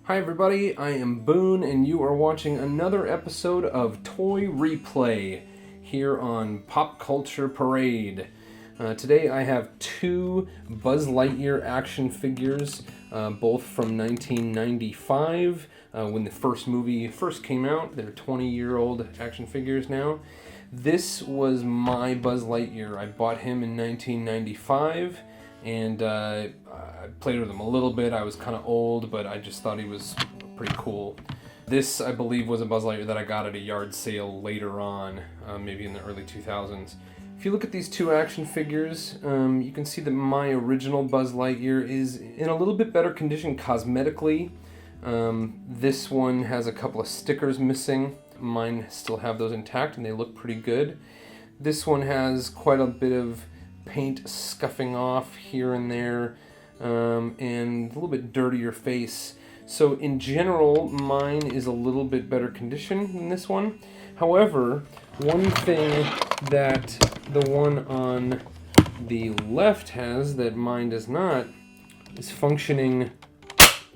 Hi everybody, I am Boone and you are watching another episode of Toy Replay here on Pop Culture Parade. Today I have two Buzz Lightyear action figures, both from 1995 when the first movie first came out. They're 20-year-old action figures now. This was my Buzz Lightyear. I bought him in 1995. And I played with him a little bit. I was kind of old, but I just thought he was pretty cool. This, I believe, was a Buzz Lightyear that I got at a yard sale later on, maybe in the early 2000s. If you look at these two action figures, you can see that my original Buzz Lightyear is in a little bit better condition cosmetically. This one has a couple of stickers missing. Mine still have those intact, and they look pretty good. This one has quite a bit of paint scuffing off here and there, and a little bit dirtier face. So in general, mine is a little bit better condition than this one. However, one thing that the one on the left has that mine does not is functioning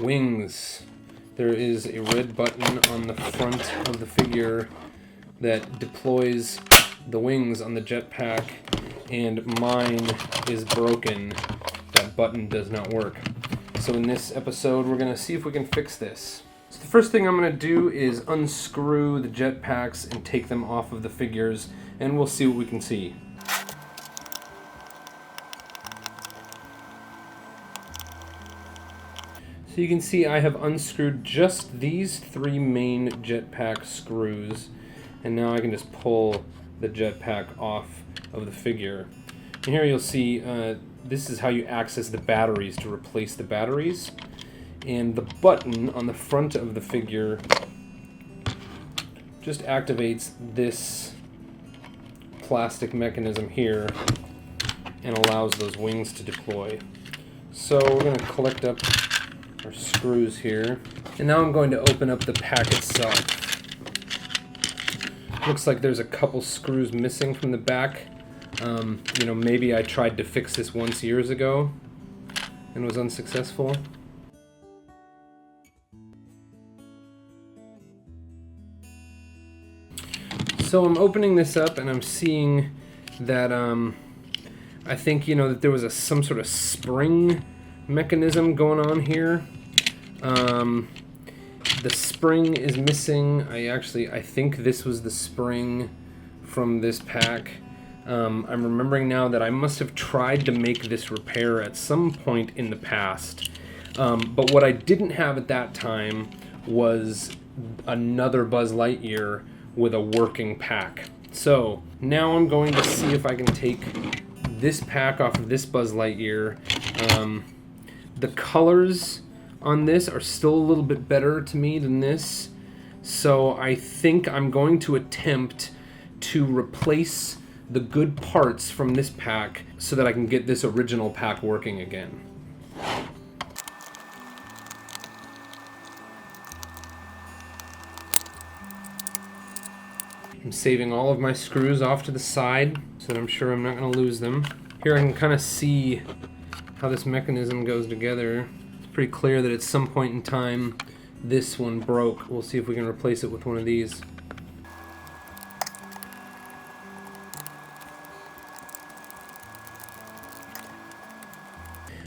wings. There is a red button on the front of the figure that deploys the wings on the jetpack, and mine is broken. That button does not work. So in this episode, we're going to see if we can fix this. So the first thing I'm going to do is unscrew the jetpacks and take them off of the figures, and we'll see what we can see. So you can see I have unscrewed just these three main jetpack screws, and now I can just pull the jetpack off of the figure. And here you'll see this is how you access the batteries to replace the batteries. And the button on the front of the figure just activates this plastic mechanism here and allows those wings to deploy. So we're going to collect up our screws here. And now I'm going to open up the pack itself. Looks like there's a couple screws missing from the back. Maybe I tried to fix this once years ago and was unsuccessful. So I'm opening this up and I'm seeing that I think that there was some sort of spring mechanism going on here. The spring is missing. I think this was the spring from this pack. I'm remembering now that I must have tried to make this repair at some point in the past. But what I didn't have at that time was another Buzz Lightyear with a working pack. So now I'm going to see if I can take this pack off of this Buzz Lightyear. The colors on this are still a little bit better to me than this. So I think I'm going to attempt to replace the good parts from this pack so that I can get this original pack working again. I'm saving all of my screws off to the side so that I'm sure I'm not going to lose them. Here I can kind of see how this mechanism goes together. It's pretty clear that at some point in time this one broke. We'll see if we can replace it with one of these.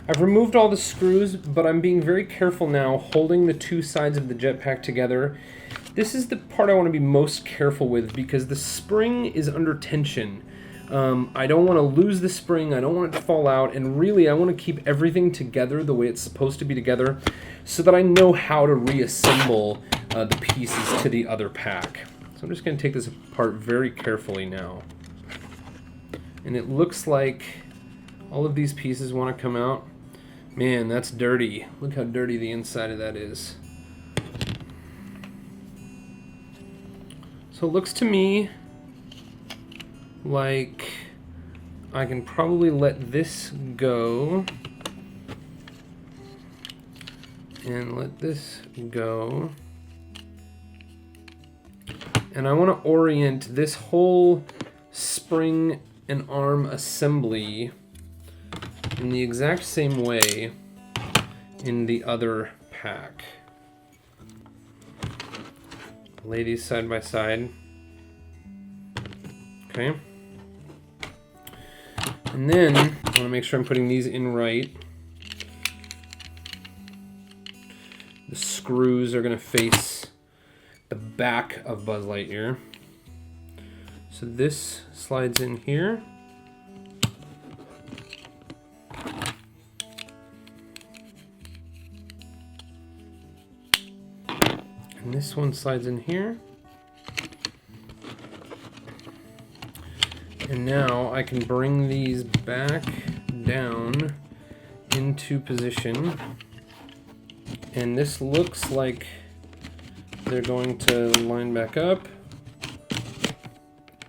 I've removed all the screws, but I'm being very careful now, holding the two sides of the jetpack together. This is the part I want to be most careful with because the spring is under tension. I don't want to lose the spring, I don't want it to fall out, and really I want to keep everything together the way it's supposed to be together so that I know how to reassemble the pieces to the other pack. So I'm just going to take this apart very carefully now. And it looks like all of these pieces want to come out. Man, that's dirty. Look how dirty the inside of that is. So it looks to me like I can probably let this go and let this go. And I want to orient this whole spring and arm assembly in the exact same way in the other pack. Lay these side by side. Okay. And then I want to make sure I'm putting these in right. The screws are going to face the back of Buzz Lightyear. So this slides in here. And this one slides in here. And now I can bring these back down into position. And this looks like they're going to line back up.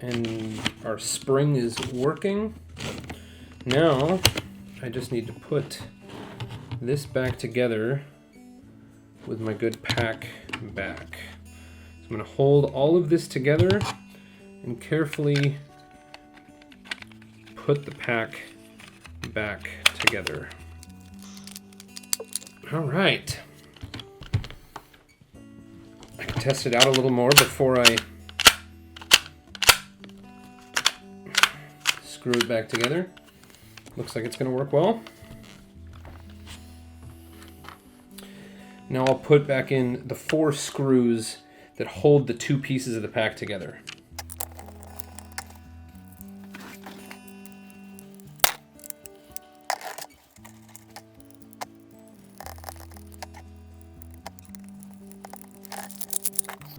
And our spring is working. Now I just need to put this back together with my good pack back. So I'm going to hold all of this together and carefully put the pack back together. All right. I can test it out a little more before I screw it back together. Looks like it's going to work well. Now I'll put back in the 4 screws that hold the 2 pieces of the pack together.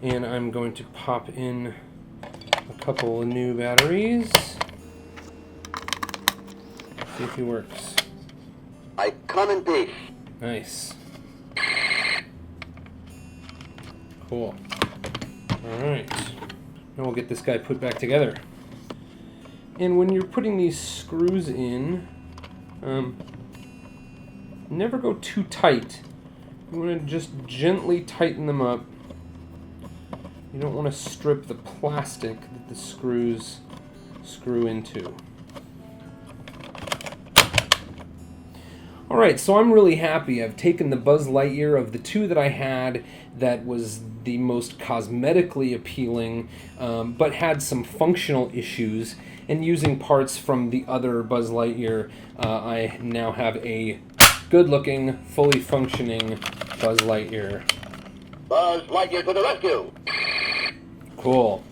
And I'm going to pop in a couple of new batteries. See if he works. I come in peace. Nice. Cool. Alright. Now we'll get this guy put back together. And when you're putting these screws in, never go too tight. You want to just gently tighten them up. You don't want to strip the plastic that the screws screw into. Alright, so I'm really happy. I've taken the Buzz Lightyear of the 2 that I had that was the most cosmetically appealing, but had some functional issues, and using parts from the other Buzz Lightyear, I now have a good-looking, fully functioning Buzz Lightyear. Buzz Lightyear to the rescue! Cool.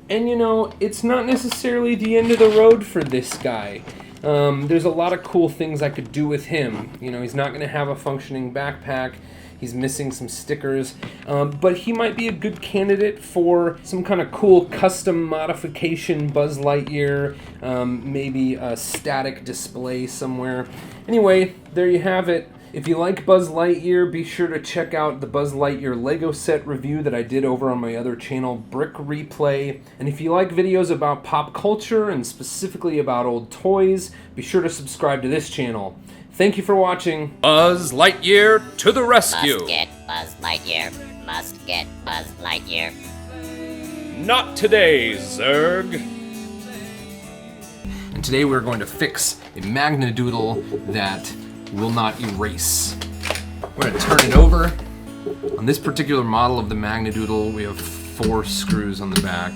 And you know, it's not necessarily the end of the road for this guy. There's a lot of cool things I could do with him. You know, he's not going to have a functioning backpack. He's missing some stickers. But he might be a good candidate for some kind of cool custom modification Buzz Lightyear. Maybe a static display somewhere. Anyway, there you have it. If you like Buzz Lightyear, be sure to check out the Buzz Lightyear Lego set review that I did over on my other channel, Brick Replay. And if you like videos about pop culture and specifically about old toys, be sure to subscribe to this channel. Thank you for watching. Buzz Lightyear to the rescue! Must get Buzz Lightyear. Must get Buzz Lightyear. Not today, Zurg! And today we're going to fix a Magnadoodle that will not erase. We're going to turn it over. On this particular model of the Magnadoodle, we have 4 screws on the back.